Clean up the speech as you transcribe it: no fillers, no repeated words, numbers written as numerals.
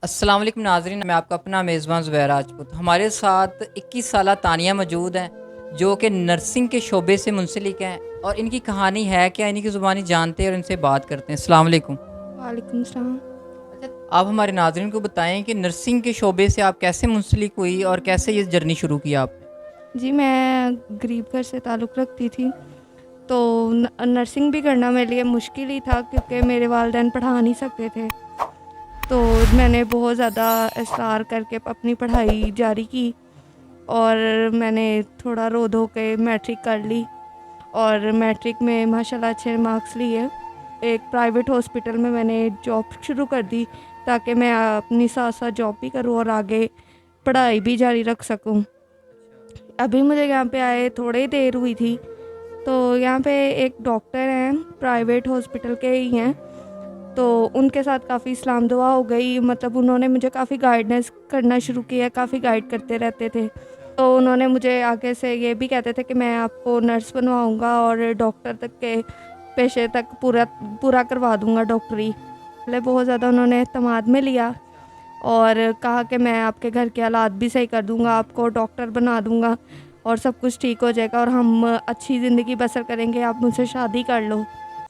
अस्सलाम वालेकुम नाज़रीन, मैं आपका अपना मेज़बान ज़ुबैर राजपूत। हमारे साथ 21 साला तानिया मौजूद हैं जो कि नर्सिंग के शोबे से मुंसलिक हैं और इनकी कहानी है क्या, इन्हीं की ज़ुबानी जानते हैं और इनसे बात करते हैं। अस्सलाम वालेकुम। वालेकुम सलाम। अच्छा, आप हमारे नाज़रीन को बताएं कि नर्सिंग के शोबे से आप कैसे मुंसलिक हुई और कैसे ये जर्नी शुरू की आपने? जी, मैं गरीब घर से ताल्लुक़ रखती थी, तो नर्सिंग भी करना मेरे लिए मुश्किल ही था क्योंकि मेरे वालिदैन पढ़ा नहीं सकते थे। तो मैंने बहुत ज़्यादा इसरार करके अपनी पढ़ाई जारी की और मैंने थोड़ा रो धो के मैट्रिक कर ली और मैट्रिक में माशाल्लाह अच्छे मार्क्स लिए। एक प्राइवेट हॉस्पिटल में मैंने जॉब शुरू कर दी ताकि मैं अपनी साथ-साथ जॉब भी करूँ और आगे पढ़ाई भी जारी रख सकूँ। अभी मुझे यहाँ पे आए थोड़ी ही देर हुई थी, तो यहाँ पे एक डॉक्टर हैं, प्राइवेट हॉस्पिटल के ही हैं, तो उनके साथ काफ़ी इस्लाम दुआ हो गई। मतलब उन्होंने मुझे काफ़ी गाइडेंस करना शुरू किया, काफ़ी गाइड करते रहते थे। तो उन्होंने मुझे आगे से ये भी कहते थे कि मैं आपको नर्स बनवाऊँगा और डॉक्टर तक के पेशे तक पूरा पूरा करवा दूँगा डॉक्टरी। पहले बहुत ज़्यादा उन्होंने एतमाद में लिया और कहा कि मैं आपके घर के हालात भी सही कर दूँगा, आपको डॉक्टर बना दूँगा और सब कुछ ठीक हो जाएगा और हम अच्छी ज़िंदगी बसर करेंगे, आप मुझसे शादी कर लो।